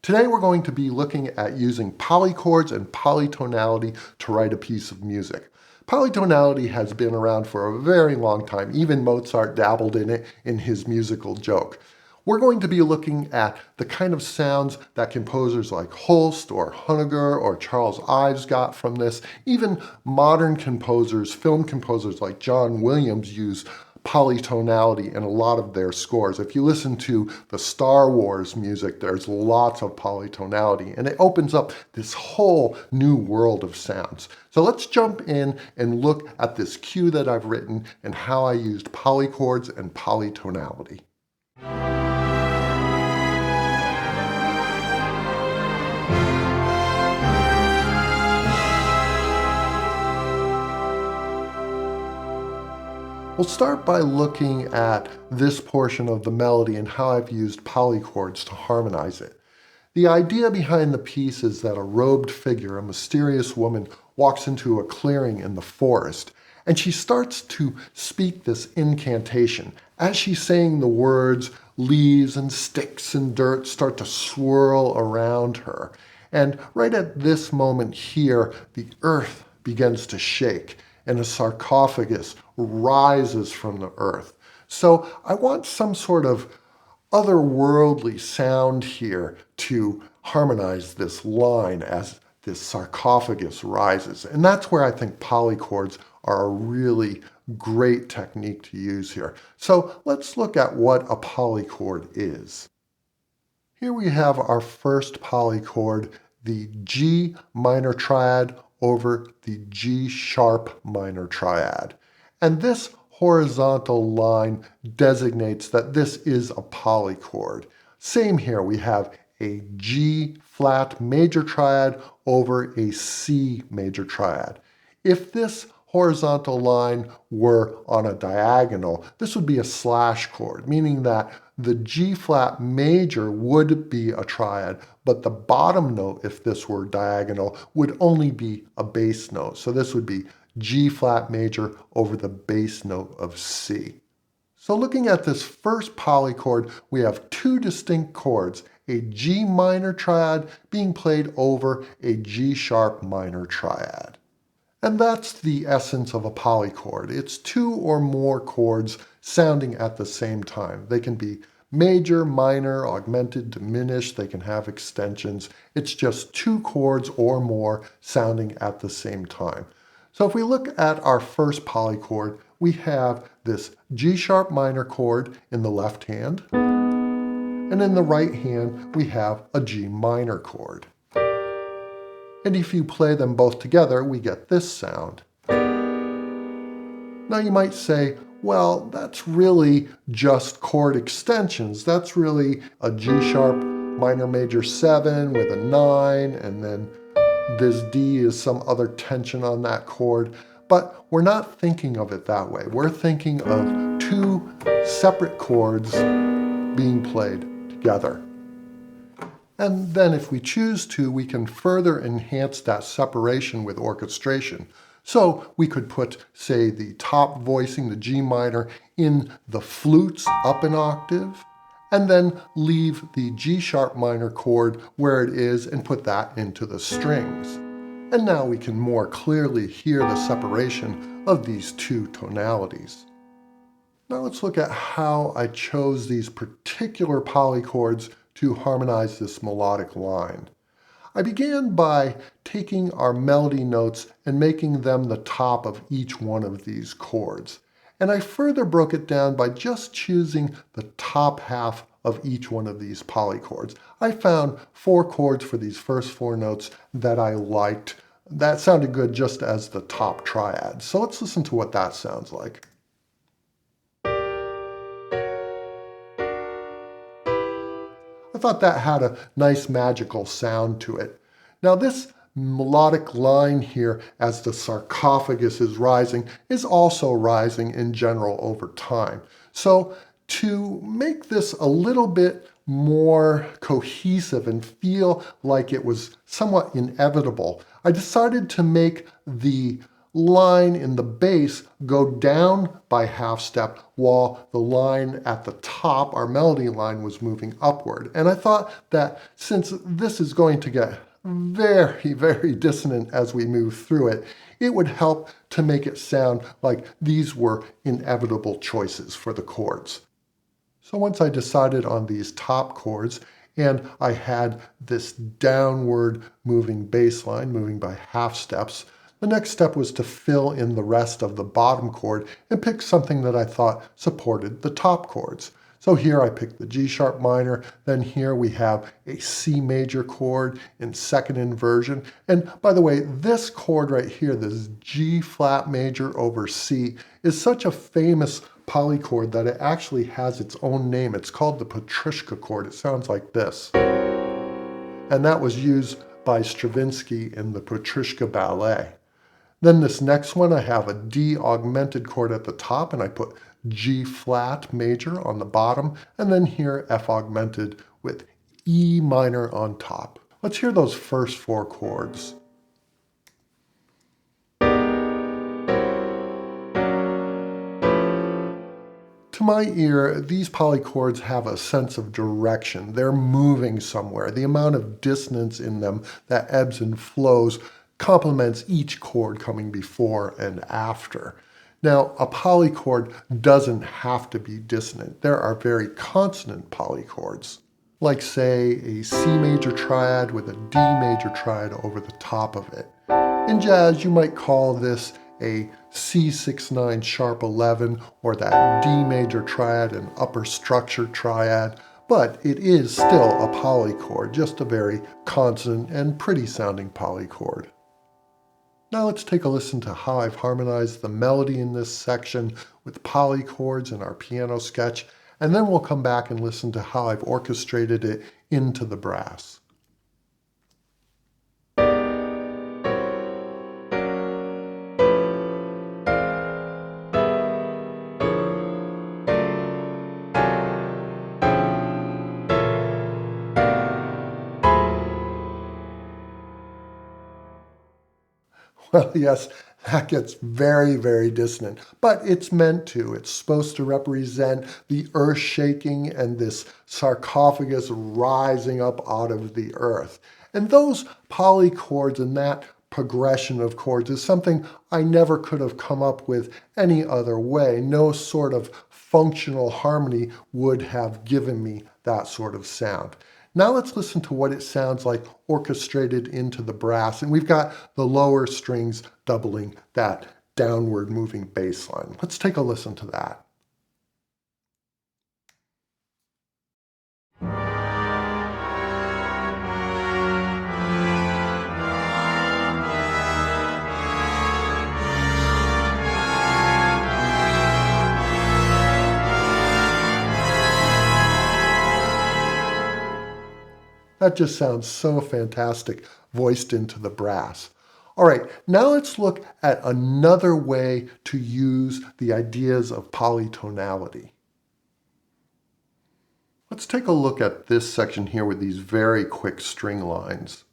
Today we're going to be looking at using polychords and polytonality to write a piece of music. Polytonality has been around for a very long time. Even Mozart dabbled in it in his musical joke. We're going to be looking at the kind of sounds that composers like Holst or Honegger or Charles Ives got from this. Even modern composers, film composers like John Williams use polytonality in a lot of their scores. If you listen to the Star Wars music, there's lots of polytonality, and it opens up this whole new world of sounds. So let's jump in and look at this cue that I've written and how I used polychords and polytonality. We'll start by looking at this portion of the melody and how I've used polychords to harmonize it. The idea behind the piece is that a robed figure, a mysterious woman, walks into a clearing in the forest, and she starts to speak this incantation. As she's saying the words, leaves and sticks and dirt start to swirl around her. And right at this moment here, the earth begins to shake, and a sarcophagus rises from the earth. So I want some sort of otherworldly sound here to harmonize this line as this sarcophagus rises. And that's where I think polychords are a really great technique to use here. So let's look at what a polychord is. Here we have our first polychord, the G minor triad over the G sharp minor triad. And this horizontal line designates that this is a polychord. Same here, we have a G flat major triad over a C major triad. If this horizontal line were on a diagonal, this would be a slash chord, meaning that the G flat major would be a triad, but the bottom note, if this were diagonal, would only be a bass note. So this would be G flat major over the bass note of C. So looking at this first polychord, we have two distinct chords, a G minor triad being played over a G sharp minor triad. And that's the essence of a polychord. It's two or more chords sounding at the same time. They can be major, minor, augmented, diminished. They can have extensions. It's just two chords or more sounding at the same time. So if we look at our first polychord, we have this G sharp minor chord in the left hand, and in the right hand, we have a G minor chord. And if you play them both together, we get this sound. Now you might say, well, that's really just chord extensions. That's really a G sharp minor major 7 with a 9, and then this D is some other tension on that chord. But we're not thinking of it that way. We're thinking of two separate chords being played together. And then if we choose to, we can further enhance that separation with orchestration. So we could put, say, the top voicing, the G minor, in the flutes up an octave, and then leave the G sharp minor chord where it is and put that into the strings. And now we can more clearly hear the separation of these two tonalities. Now let's look at how I chose these particular polychords to harmonize this melodic line. I began by taking our melody notes and making them the top of each one of these chords. And I further broke it down by just choosing the top half of each one of these polychords. I found 4 chords for these first 4 notes that I liked. That sounded good just as the top triad. So let's listen to what that sounds like. I thought that had a nice magical sound to it. Now this melodic line here as the sarcophagus is rising is also rising in general over time. So to make this a little bit more cohesive and feel like it was somewhat inevitable, I decided to make the line in the bass go down by half step while the line at the top, our melody line, was moving upward. And I thought that since this is going to get very, very dissonant as we move through it, it would help to make it sound like these were inevitable choices for the chords. So once I decided on these top chords, and I had this downward moving bass line, moving by half steps, the next step was to fill in the rest of the bottom chord and pick something that I thought supported the top chords. So here I picked the G sharp minor, then here we have a C major chord in second inversion. And by the way, this chord right here, this G flat major over C, is such a famous polychord that it actually has its own name. It's called the Petrushka chord. It sounds like this. And that was used by Stravinsky in the Petrushka Ballet. Then this next one, I have a D augmented chord at the top, and I put G flat major on the bottom, and then here F augmented with E minor on top. Let's hear those first four chords. To my ear, these polychords have a sense of direction. They're moving somewhere. The amount of dissonance in them that ebbs and flows complements each chord coming before and after. Now, a polychord doesn't have to be dissonant. There are very consonant polychords, like say a C major triad with a D major triad over the top of it. In jazz, you might call this a C69 sharp 11 or that D major triad an upper structure triad, but it is still a polychord, just a very consonant and pretty sounding polychord. Now let's take a listen to how I've harmonized the melody in this section with polychords in our piano sketch, and then we'll come back and listen to how I've orchestrated it into the brass. Well, yes, that gets very, very dissonant, but it's meant to. It's supposed to represent the earth shaking and this sarcophagus rising up out of the earth. And those polychords and that progression of chords is something I never could have come up with any other way. No sort of functional harmony would have given me that sort of sound. Now let's listen to what it sounds like orchestrated into the brass. And we've got the lower strings doubling that downward moving bass line. Let's take a listen to that. That just sounds so fantastic, voiced into the brass. All right, now let's look at another way to use the ideas of polytonality. Let's take a look at this section here with these very quick string lines.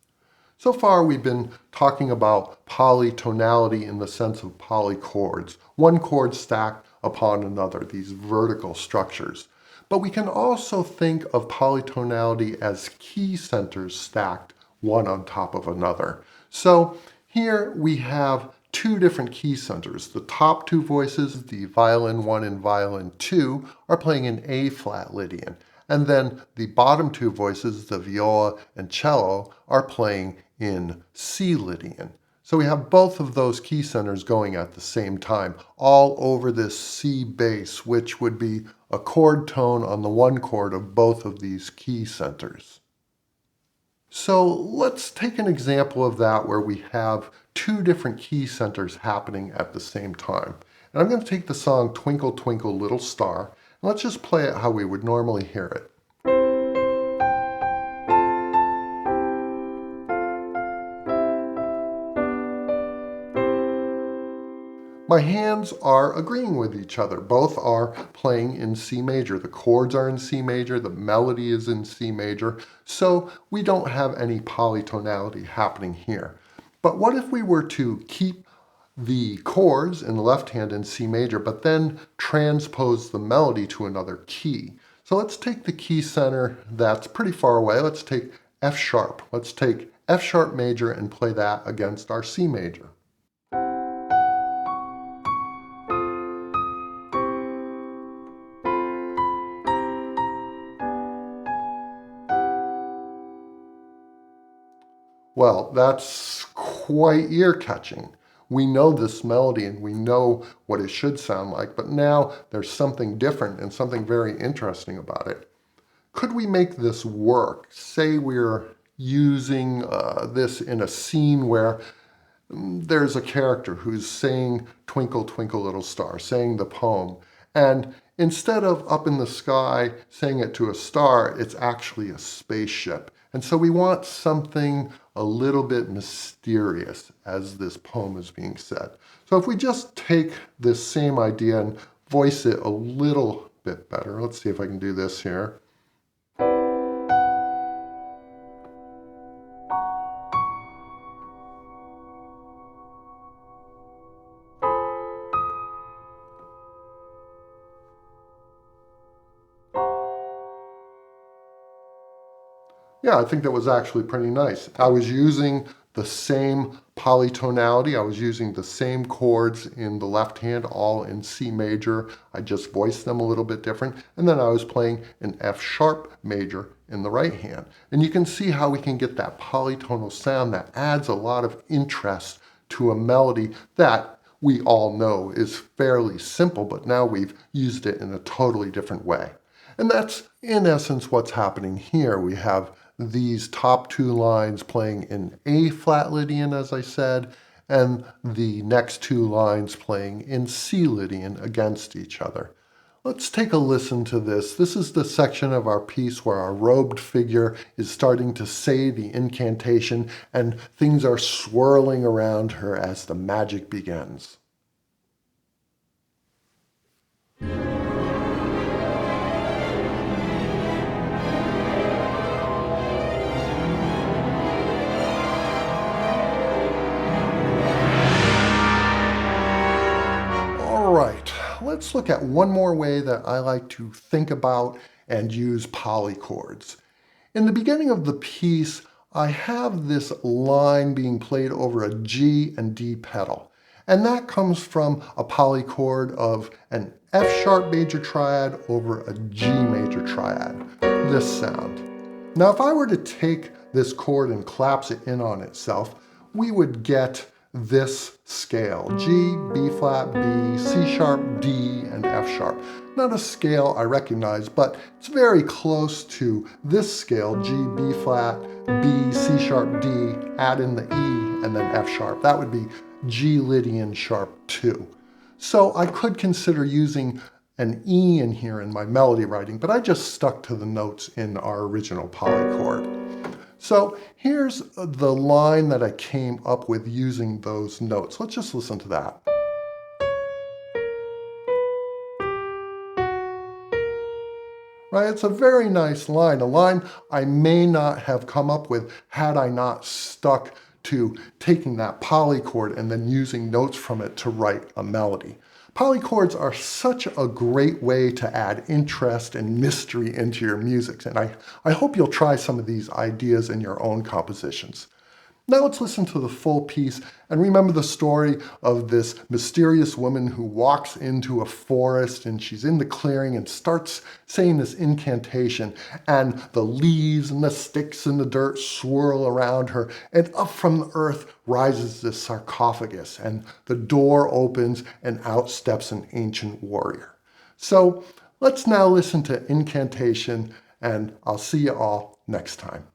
So far, we've been talking about polytonality in the sense of polychords, one chord stacked upon another, these vertical structures. But we can also think of polytonality as key centers stacked one on top of another. So here we have two different key centers. The top two voices, the violin 1 and violin 2, are playing in A flat Lydian. And then the bottom two voices, the viola and cello, are playing in C Lydian. So we have both of those key centers going at the same time, all over this C bass, which would be a chord tone on the one chord of both of these key centers. So let's take an example of that where we have two different key centers happening at the same time. And I'm going to take the song Twinkle Twinkle Little Star, and let's just play it how we would normally hear it. My hands are agreeing with each other. Both are playing in C major. The chords are in C major, the melody is in C major, so we don't have any polytonality happening here. But what if we were to keep the chords in the left hand in C major, but then transpose the melody to another key. So let's take the key center that's pretty far away. Let's take F sharp. Let's take F sharp major and play that against our C major. Well, that's quite ear-catching. We know this melody and we know what it should sound like, but now there's something different and something very interesting about it. Could we make this work? Say we're using this in a scene where there's a character who's saying Twinkle, Twinkle, Little Star, saying the poem, and instead of up in the sky saying it to a star, it's actually a spaceship. And so we want something a little bit mysterious as this poem is being said. So if we just take this same idea and voice it a little bit better, let's see if I can do this here. Yeah, I think that was actually pretty nice. I was using the same polytonality. I was using the same chords in the left hand, all in C major. I just voiced them a little bit different. And then I was playing an F sharp major in the right hand. And you can see how we can get that polytonal sound that adds a lot of interest to a melody that we all know is fairly simple, but now we've used it in a totally different way. And that's, in essence, what's happening here. We have these top two lines playing in A flat Lydian, as I said, and the next two lines playing in C Lydian against each other. Let's take a listen to this. This is the section of our piece where our robed figure is starting to say the incantation and things are swirling around her as the magic begins. Let's look at one more way that I like to think about and use polychords. In the beginning of the piece, I have this line being played over a G and D pedal. And that comes from a polychord of an F sharp major triad over a G major triad, this sound. Now, if I were to take this chord and collapse it in on itself, we would get this scale, G, B flat, B, C sharp, D, and F sharp. Not a scale I recognize, but it's very close to this scale, G, B flat, B, C sharp, D, add in the E, and then F sharp. That would be G Lydian sharp 2. So I could consider using an E in here in my melody writing, but I just stuck to the notes in our original polychord. So here's the line that I came up with using those notes. Let's just listen to that. Right, it's a very nice line, a line I may not have come up with had I not stuck to taking that polychord and then using notes from it to write a melody. Polychords are such a great way to add interest and mystery into your music, and I hope you'll try some of these ideas in your own compositions. Now let's listen to the full piece and remember the story of this mysterious woman who walks into a forest and she's in the clearing and starts saying this incantation, and the leaves and the sticks and the dirt swirl around her, and up from the earth rises this sarcophagus, and the door opens and out steps an ancient warrior. So let's now listen to incantation, and I'll see you all next time.